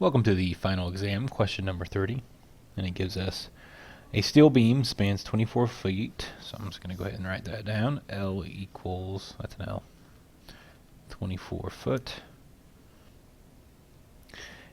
Welcome to the final exam, question number 30, and it gives us a steel beam spans 24 feet, so I'm just going to go ahead and write that down. L equals, that's an L, 24 foot,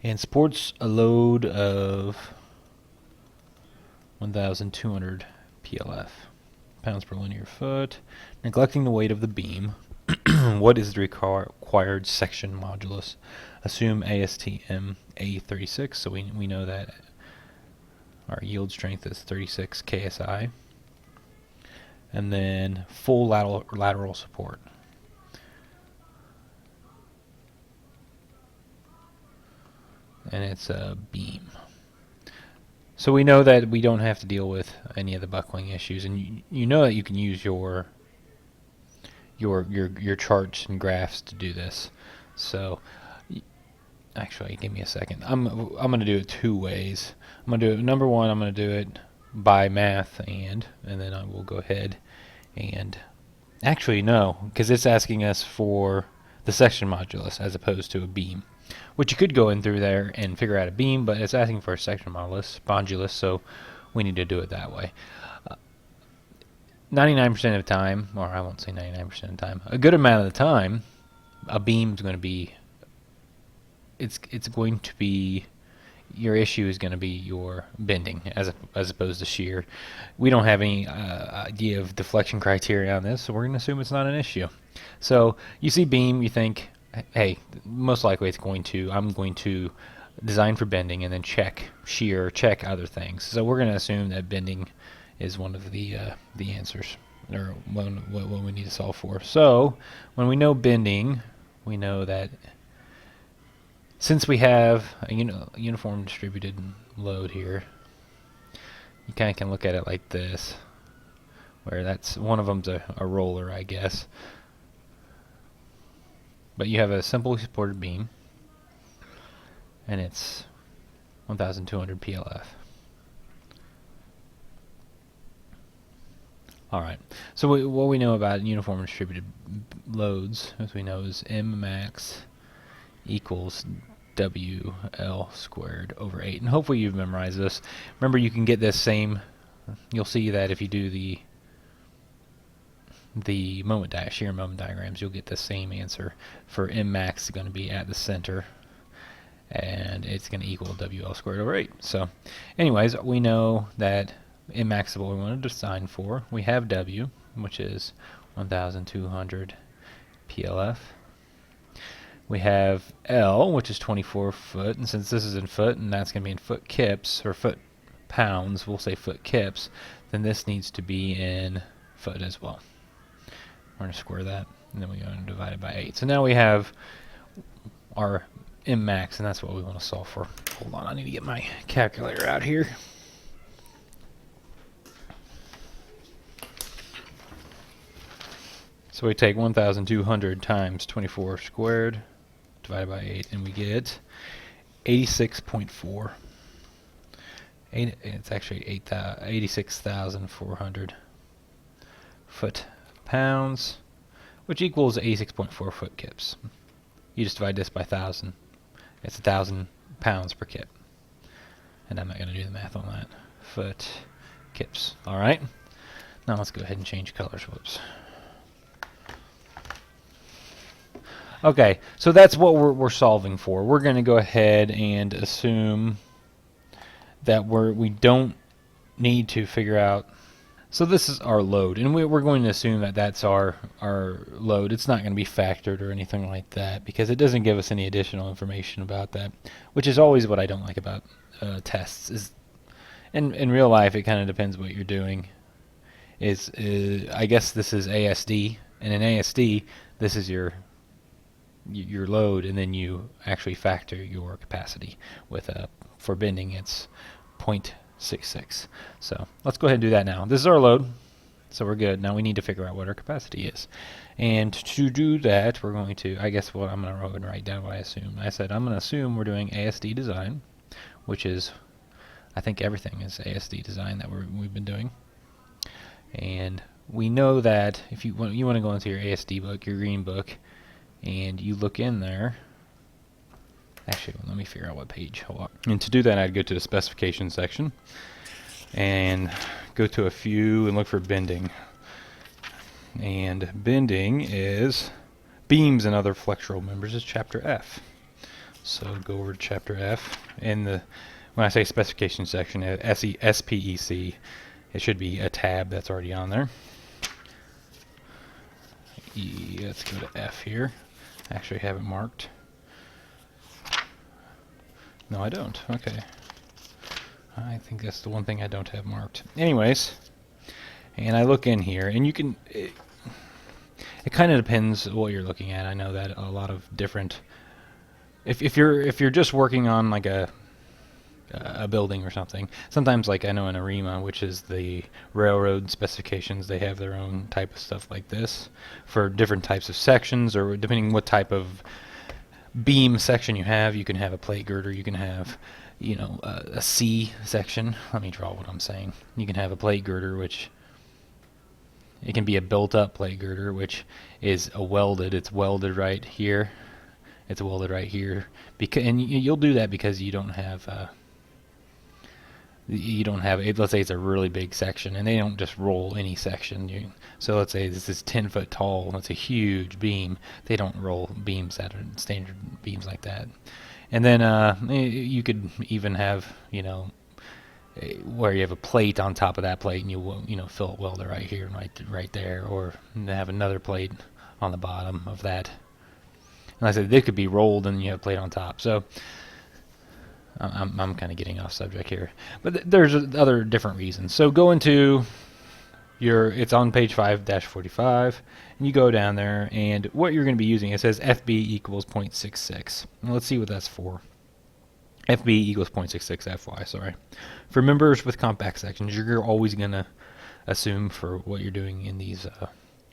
and supports a load of 1,200 PLF, pounds per linear foot. Neglecting the weight of the beam, what is the required section modulus? Assume ASTM A36, so we know that our yield strength is 36 KSI. And then full lateral support. And it's a beam. So we know that we don't have to deal with any of the buckling issues, and you know that you can use your charts and graphs to do this. So actually, give me a second. I'm going to do it two ways. I'm going to do it, number one, I'm going to do it by math and then I will go ahead and actually no, because it's asking us for the section modulus as opposed to a beam, which you could go in through there and figure out a beam, but it's asking for a section modulus, so we need to do it that way. 99% of the time, or I won't say 99% of the time, a good amount of the time, a beam is going to be, it's going to be, your issue is going to be your bending as opposed to shear. We don't have any idea of deflection criteria on this, so we're going to assume it's not an issue. So you see beam, you think, hey, most likely it's I'm going to design for bending and then check shear, check other things. So we're going to assume that bending is one of the answers, or what we need to solve for. So when we know bending, we know that since we have a uniform distributed load here, you kind of can look at it like this, where that's one of them's a roller, I guess. But you have a simply supported beam, and it's 1,200 PLF. Alright, so what we know about uniform distributed loads, as we know, is M max equals WL squared over 8. And hopefully you've memorized this. Remember, you can get this same, you'll see that if you do the shear moment diagrams, you'll get the same answer. For M max is going to be at the center, and it's going to equal WL squared over 8. So anyways, we know that M max is what we want to design for. We have W, which is 1,200 PLF. We have L, which is 24 foot, and since this is in foot, and that's going to be in foot kips, or foot pounds, we'll say foot kips, then this needs to be in foot as well. We're going to square that, and then we're going to divide it by 8. So now we have our M max, and that's what we want to solve for. Hold on, I need to get my calculator out here. So we take 1,200 times 24 squared, divided by 8, and we get 86.4. It's actually 86,400 foot pounds, which equals 86.4 foot kips. You just divide this by 1,000. It's 1,000 pounds per kip. And I'm not going to do the math on that. Foot kips. All right. Now let's go ahead and change colors. Whoops. Okay, so that's what we're solving for. We're going to go ahead and assume that we don't need to figure out. So this is our load, and we're going to assume that that's our load. It's not going to be factored or anything like that, because it doesn't give us any additional information about that, which is always what I don't like about tests. Is in real life, it kind of depends what you're doing. I guess this is ASD, and in ASD, this is your load, and then you actually factor your capacity with for bending it's 0.66. So let's go ahead and do that now. This is our load, so we're good. Now we need to figure out what our capacity is, and to do that we're going to, I guess what I'm going to go and write down what I assume. I said I'm going to assume we're doing ASD design, which is, I think everything is ASD design that we've been doing. And we know that if you want to go into your ASD book, your green book, and you look in there, Actually, let me figure out what page. Hold on. And to do that, I'd go to the specification section and go to a few and look for bending. And bending is beams and other flexural members is chapter F. So go over to chapter F. And when I say specification section, SPEC, it should be a tab that's already on there. Let's go to F here. I actually have it marked. No, I don't. Okay. I think that's the one thing I don't have marked. Anyways, and I look in here, and you can... It kind of depends what you're looking at. I know that a lot of different... If you're just working on like a building or something, sometimes like I know in ARIMA, which is the railroad specifications, they have their own type of stuff like this for different types of sections, or depending what type of beam section you have. You can have a plate girder, you can have, you know, a C section. Let me draw what I'm saying. You can have a plate girder, which it can be a built-up plate girder, which is a welded. It's welded right here. It's welded right here. And you'll do that because you don't have let's say it's a really big section, and they don't just roll any section. So let's say this is 10 foot tall, and it's a huge beam. They don't roll beams that are standard beams like that. And then you could even have, you know, where you have a plate on top of that plate, and you know, fill it welder right here and right there, or have another plate on the bottom of that. And like I said, they could be rolled, and you have a plate on top. So I'm kind of getting off subject here, but there's other different reasons. So go into it's on page 5-45, and you go down there, and what you're going to be using, it says FB equals 0.66. Well, let's see what that's for. FB equals 0.66 FY, sorry. For members with compact sections, you're always going to assume for what you're doing in these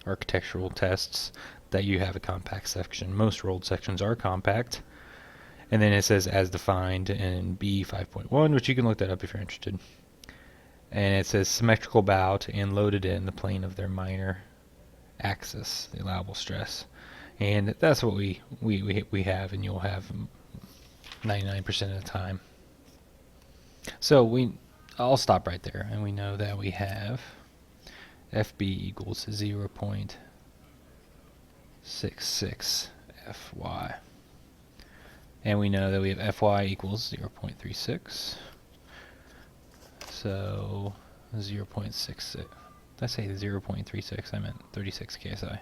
architectural tests that you have a compact section. Most rolled sections are compact. And then it says as defined in B 5.1, which you can look that up if you're interested. And it says symmetrical bout and loaded in the plane of their minor axis, the allowable stress. And that's what we have, and you'll have 99% of the time. So I'll stop right there, and we know that we have FB equals 0.66 FY. And we know that we have Fy equals 0.36. So 0.66. Did I say 0.36? I meant 36 KSI.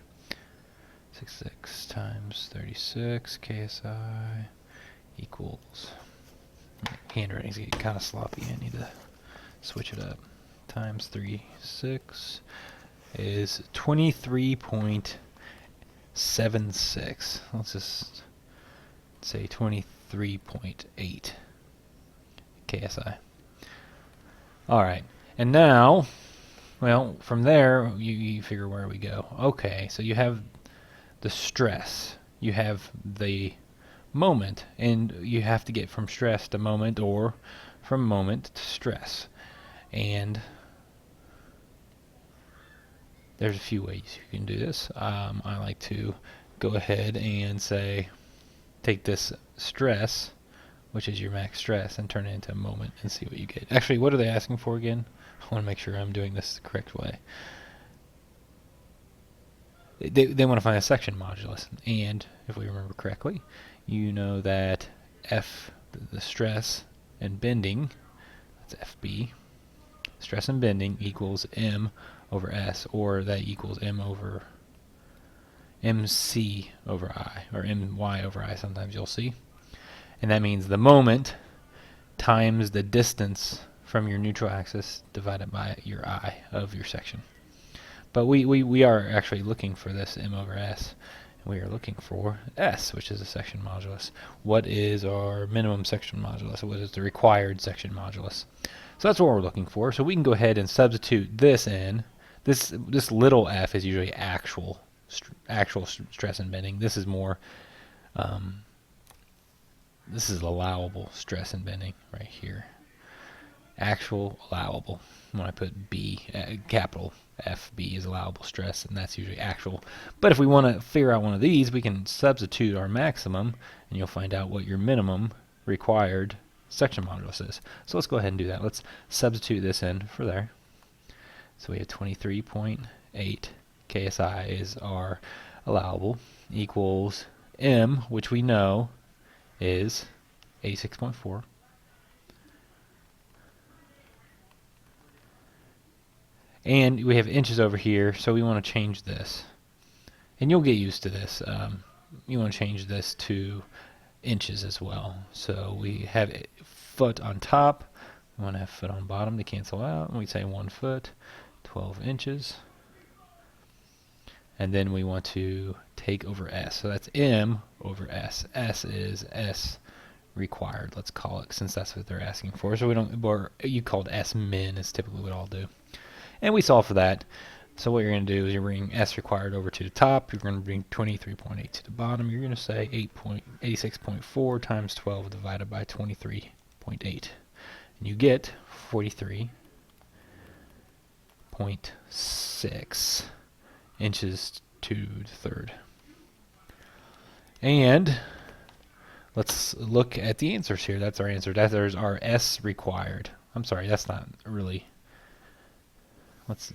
66 times 36 KSI equals... Handwriting's getting kind of sloppy. I need to switch it up. Times 36 is 23.76. Let's just say 23.8 KSI. Alright, and now, well, from there, you figure where we go. Okay, so you have the stress, you have the moment, and you have to get from stress to moment, or from moment to stress. And there's a few ways you can do this. I like to go ahead and say, take this stress, which is your max stress, and turn it into a moment and see what you get. Actually, what are they asking for again? I want to make sure I'm doing this the correct way. They want to find a section modulus, and if we remember correctly, you know that F, the stress and bending, that's FB, stress and bending equals M over S, or that equals M over MC over I, or MY over I, sometimes you'll see. And that means the moment times the distance from your neutral axis divided by your I of your section. But we are actually looking for this M over S. We are looking for S, which is a section modulus. What is our minimum section modulus? What is the required section modulus? So that's what we're looking for. So we can go ahead and substitute this in. This little f is usually actual stress and bending. This is more, this is allowable stress and bending right here. actual allowable. When I put B, capital FB is allowable stress, and that's usually actual. But if we want to figure out one of these, we can substitute our maximum, and you'll find out what your minimum required section modulus is. So let's go ahead and do that. Let's substitute this in for there. So we have 23.8 KSI is our allowable, equals M, which we know is 86.4. And we have inches over here, so we want to change this. And you'll get used to this. You want to change this to inches as well. So we have foot on top. We want to have foot on bottom to cancel out. And we say 1 foot, 12 inches. And then we want to take over S. So that's M over S. S is S required, let's call it, since that's what they're asking for. So we don't, or you called S min is typically what I'll do. And we solve for that. So what you're going to do is you bring S required over to the top. You're going to bring 23.8 to the bottom. You're going to say 86.4 times 12 divided by 23.8. And you get 43.6 inches to the third. And let's look at the answers here. That's our answer. That's our S required. I'm sorry, that's not really...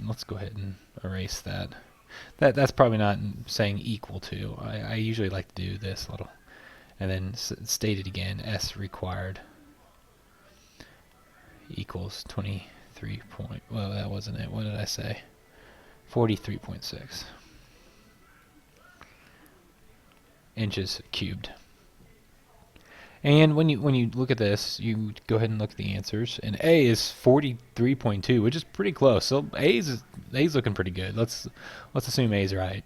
Let's go ahead and erase that. That's probably not saying equal to. I usually like to do this little, and then state it again. S required equals 23 point. Well, that wasn't it. What did I say? 43.6 inches cubed. And when you look at this, you go ahead and look at the answers. And A is 43.2, which is pretty close. So A's looking pretty good. Let's assume A's right.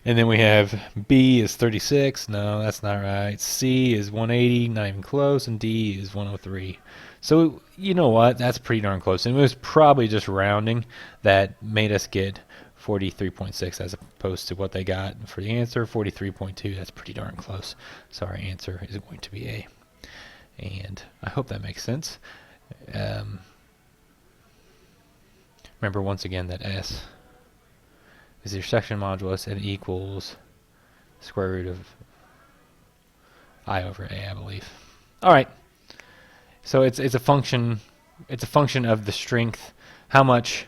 And then we have B is 36. No, that's not right. C is 180, not even close. And D is 103. So you know what? That's pretty darn close. And it was probably just rounding that made us get 43.6 as opposed to what they got for the answer, 43.2. That's pretty darn close. So our answer is going to be A. And I hope that makes sense. Remember once again that S is your section modulus and equals square root of I over A, I believe. All right. So it's a function. It's a function of the strength. How much?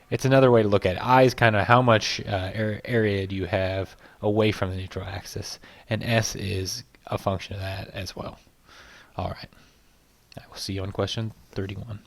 It's another way to look at it. I is kind of how much area do you have away from the neutral axis, and S is a function of that as well. All right. I will see you on question 31.